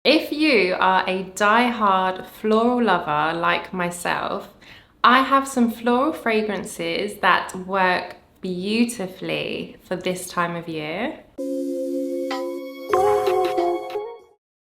If you are a die-hard floral lover like myself, I have some floral fragrances that work beautifully for this time of year.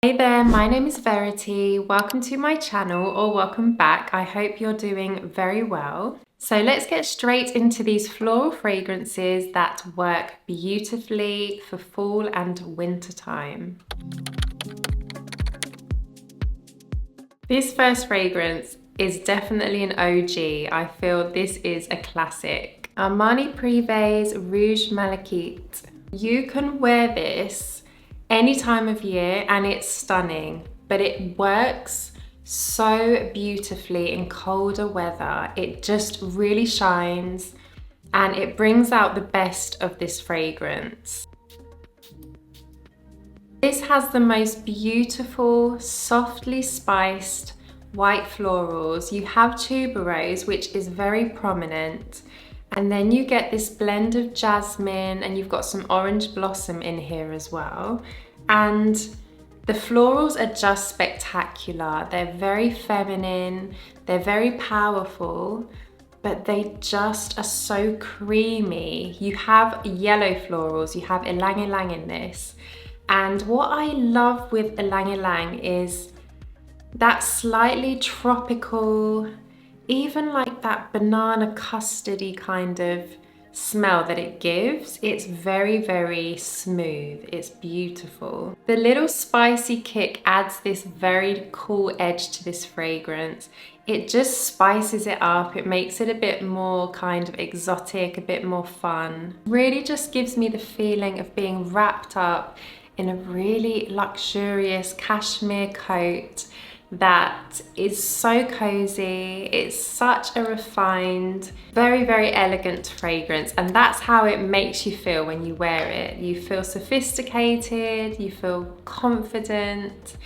Hey there, my name is Verity. Welcome to my channel, or welcome back. I hope you're doing very well. So let's get straight into these floral fragrances that work beautifully for fall and winter time. This first fragrance is definitely an OG. I feel this is a classic. Armani Prive's Rouge Malachite. You can wear this any time of year and it's stunning, but it works so beautifully in colder weather. It just really shines and it brings out the best of this fragrance. This has the most beautiful, softly spiced white florals. You have tuberose, which is very prominent. And then you get this blend of jasmine and you've got some orange blossom in here as well. And the florals are just spectacular. They're very feminine, they're very powerful, but they just are so creamy. You have yellow florals, you have ylang ylang in this. And what I love with ylang ylang is that slightly tropical, even like that banana custardy kind of smell that it gives. It's very, very smooth. It's beautiful. The little spicy kick adds this very cool edge to this fragrance. It just spices it up. It makes it a bit more kind of exotic, a bit more fun. Really just gives me the feeling of being wrapped up in a really luxurious cashmere coat that is so cozy. It's such a refined, very, very elegant fragrance, and that's how it makes you feel when you wear it. You feel sophisticated, you feel confident.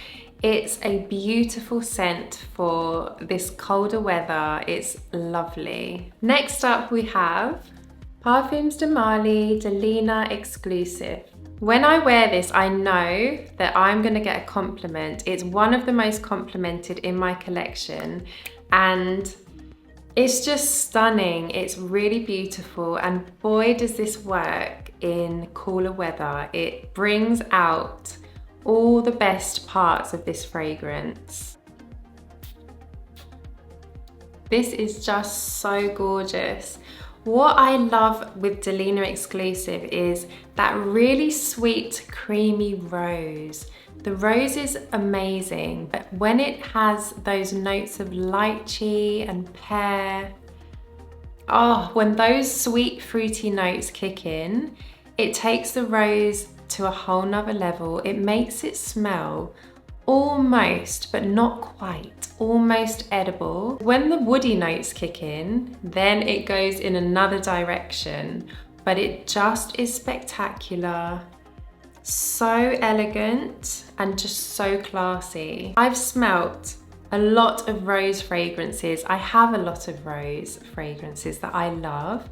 It's a beautiful scent for this colder weather. It's lovely. Next up we have Parfums de Marly Delina Exclusif. When I wear this, I know that I'm gonna get a compliment. It's one of the most complimented in my collection and it's just stunning. It's really beautiful and boy, does this work in cooler weather. It brings out all the best parts of this fragrance. This is just so gorgeous. What I love with Delina Exclusif is that really sweet, creamy rose. The rose is amazing, but when it has those notes of lychee and pear, oh, when those sweet, fruity notes kick in, it takes the rose to a whole nother level. It makes it smell almost, but not quite, almost edible. When the woody notes kick in, then it goes in another direction, but it just is spectacular. So elegant and just so classy. I've smelt a lot of rose fragrances. I have a lot of rose fragrances that I love,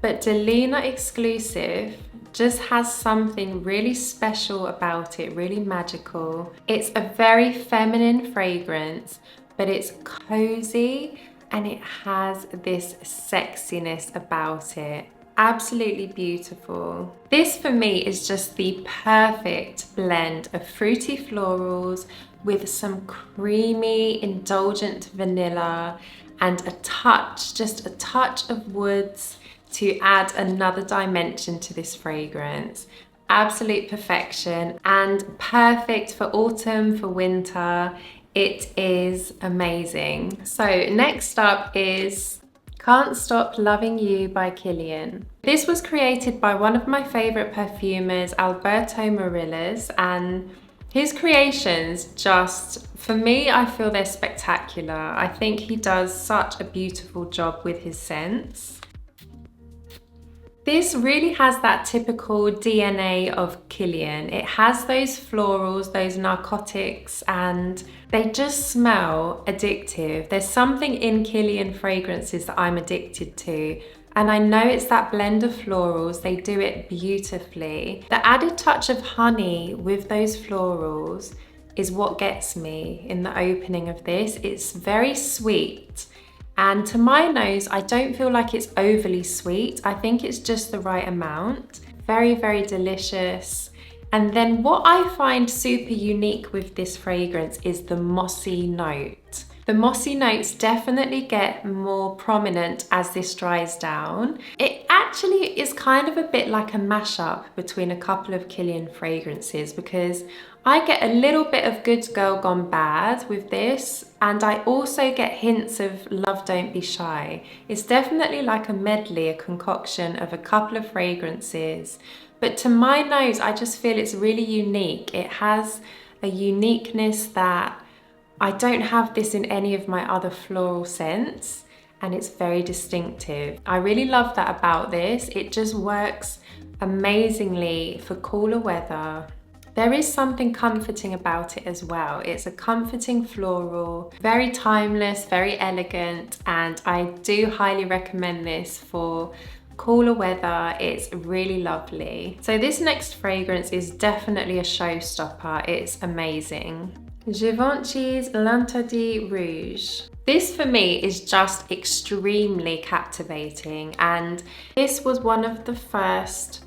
but Delina Exclusif just has something really special about it, really magical. It's a very feminine fragrance, but it's cozy and it has this sexiness about it. Absolutely beautiful. This for me is just the perfect blend of fruity florals with some creamy, indulgent vanilla and a touch, just a touch of woods to add another dimension to this fragrance. Absolute perfection and perfect for autumn, for winter. It is amazing. So next up is Can't Stop Loving You by Kilian. This was created by one of my favorite perfumers, Alberto Morillas, and his creations just, for me, I feel they're spectacular. I think he does such a beautiful job with his scents. This really has that typical DNA of Kilian. It has those florals, those narcotics, and they just smell addictive. There's something in Kilian fragrances that I'm addicted to. And I know it's that blend of florals, they do it beautifully. The added touch of honey with those florals is what gets me in the opening of this. It's very sweet. And to my nose, I don't feel like it's overly sweet. I think it's just the right amount. Very, very delicious. And then what I find super unique with this fragrance is the mossy note. The mossy notes definitely get more prominent as this dries down. It actually is kind of a bit like a mashup between a couple of Kilian fragrances, because I get a little bit of Good Girl Gone Bad with this, and I also get hints of Love Don't Be Shy. It's definitely like a medley, a concoction of a couple of fragrances. But to my nose, I just feel it's really unique. It has a uniqueness that I don't have this in any of my other floral scents, and it's very distinctive. I really love that about this. It just works amazingly for cooler weather. There is something comforting about it as well. It's a comforting floral, very timeless, very elegant, and I do highly recommend this for cooler weather. It's really lovely. So this next fragrance is definitely a showstopper. It's amazing. Givenchy's L'Interdit Rouge. This for me is just extremely captivating, and this was one of the first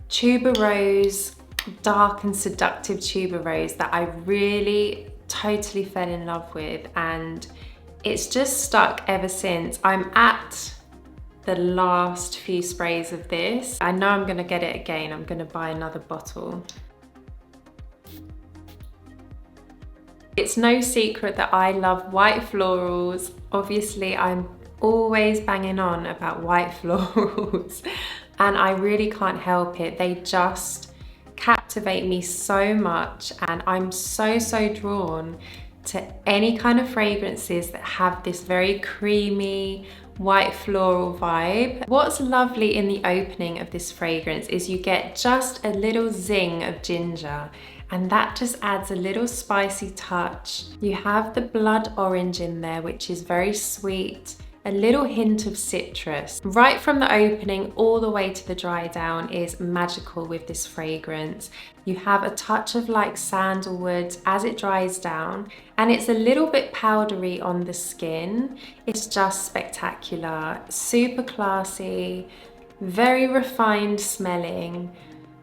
tuberose, dark and seductive tuberose that I really totally fell in love with, and it's just stuck ever since. I'm at the last few sprays of this. I know I'm gonna get it again. I'm gonna buy another bottle. It's no secret that I love white florals. Obviously, I'm always banging on about white florals, and I really can't help it. They just captivate me so much, and I'm so drawn to any kind of fragrances that have this very creamy, white floral vibe. What's lovely in the opening of this fragrance is you get just a little zing of ginger, and that just adds a little spicy touch. You have the blood orange in there, which is very sweet, a little hint of citrus. Right from the opening all the way to the dry down is magical with this fragrance. You have a touch of like sandalwood as it dries down, and it's a little bit powdery on the skin. It's just spectacular, super classy, very refined smelling,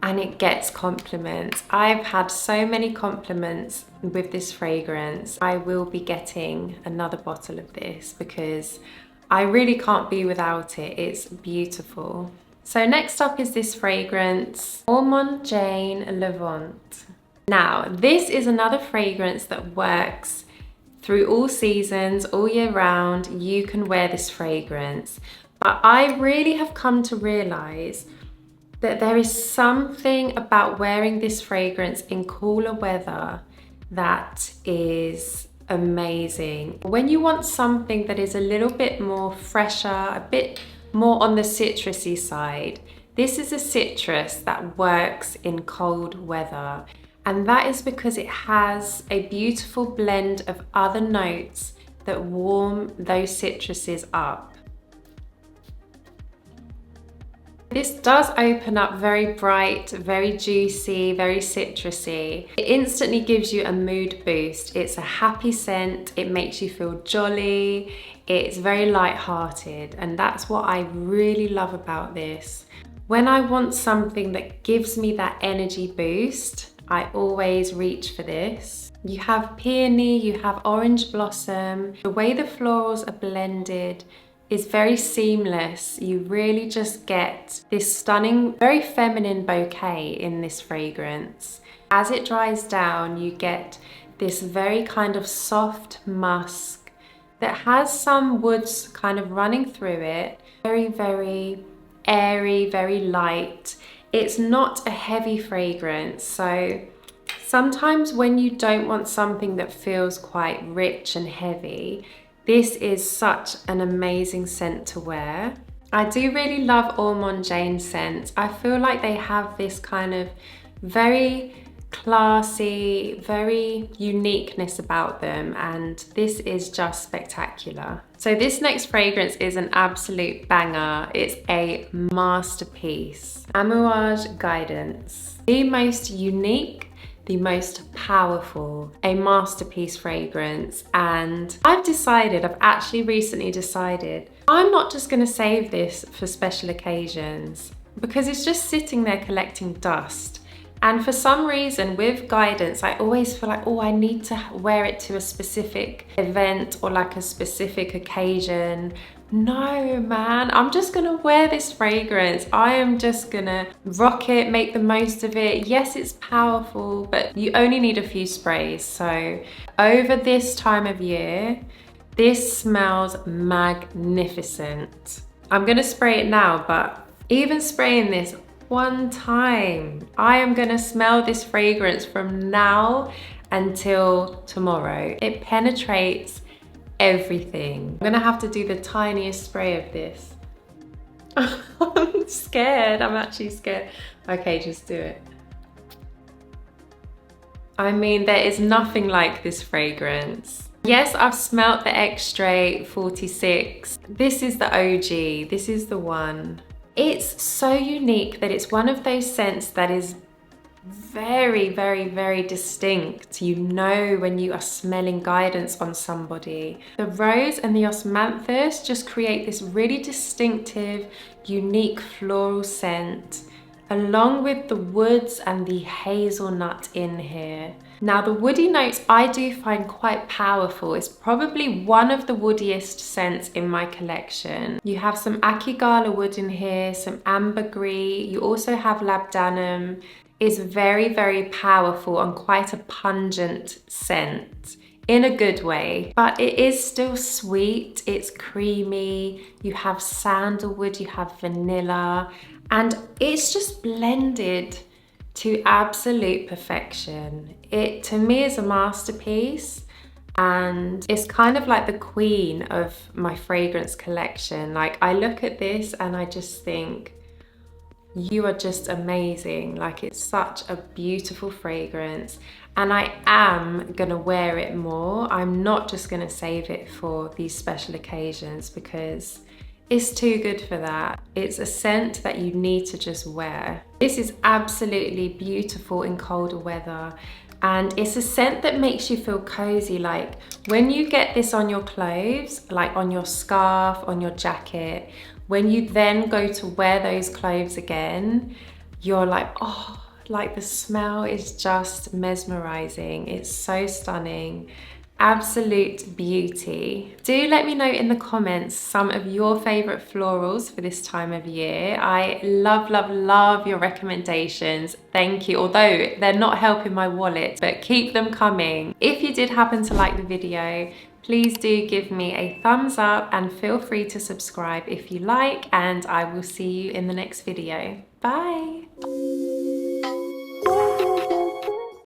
and it gets compliments. I've had so many compliments with this fragrance. I will be getting another bottle of this because I really can't be without it. It's beautiful. So next up is this fragrance, Ormonde Jayne Levant. Now, this is another fragrance that works through all seasons, all year round. You can wear this fragrance. But I really have come to realize that there is something about wearing this fragrance in cooler weather that is amazing. When you want something that is a little bit more fresher, a bit more on the citrusy side, this is a citrus that works in cold weather. And that is because it has a beautiful blend of other notes that warm those citruses up. This does open up very bright, very juicy, very citrusy. It instantly gives you a mood boost. It's a happy scent. It makes you feel jolly. It's very light-hearted, and that's what I really love about this. When I want something that gives me that energy boost, I always reach for this. You have peony, you have orange blossom. The way the florals are blended is very seamless. You really just get this stunning, very feminine bouquet in this fragrance. As it dries down, you get this very kind of soft musk that has some woods kind of running through it. Very airy, very light. It's not a heavy fragrance, so sometimes when you don't want something that feels quite rich and heavy, this is such an amazing scent to wear. I do really love Ormonde Jayne scents. I feel like they have this kind of very classy, very uniqueness about them, and this is just spectacular. So this next fragrance is an absolute banger. It's a masterpiece. Amouage Guidance. The most unique, the most powerful, a masterpiece fragrance. And I've actually recently decided, I'm not just gonna save this for special occasions because it's just sitting there collecting dust. And for some reason with Guidance, I always feel like, oh, I need to wear it to a specific event or like a specific occasion. No, man, I'm just gonna wear this fragrance. I am just gonna rock it, make the most of it. Yes, it's powerful, but you only need a few sprays. So over this time of year, this smells magnificent. I'm gonna spray it now, but even spraying this one time, I am gonna smell this fragrance from now until tomorrow. It penetrates everything. I'm gonna have to do the tiniest spray of this. I'm scared, I'm actually scared. Okay, just do it. I mean, there is nothing like this fragrance. Yes, I've smelt the Extrait 46. This is the OG, this is the one. It's so unique that it's one of those scents that is very, very, very distinct. You know when you are smelling Guidance on somebody. The rose and the osmanthus just create this really distinctive, unique floral scent, along with the woods and the hazelnut in here. Now the woody notes I do find quite powerful. It's probably one of the woodiest scents in my collection. You have some Akigala wood in here, some ambergris. You also have labdanum. It's very, very powerful and quite a pungent scent in a good way, but it is still sweet. It's creamy. You have sandalwood, you have vanilla, and it's just blended to absolute perfection. It, to me, is a masterpiece, and it's kind of like the queen of my fragrance collection. Like, I look at this and I just think, you are just amazing. Like, it's such a beautiful fragrance, and I am gonna wear it more. I'm not just gonna save it for these special occasions because it's too good for that. It's a scent that you need to just wear. This is absolutely beautiful in colder weather, and it's a scent that makes you feel cozy. Like when you get this on your clothes, like on your scarf, on your jacket, when you then go to wear those clothes again, you're like, oh, like the smell is just mesmerizing. It's so stunning. Absolute beauty. Do let me know in the comments some of your favorite florals for this time of year. I love, love, love your recommendations. Thank you. Although they're not helping my wallet, but keep them coming. If you did happen to like the video, please do give me a thumbs up and feel free to subscribe if you like, and I will see you in the next video. Bye.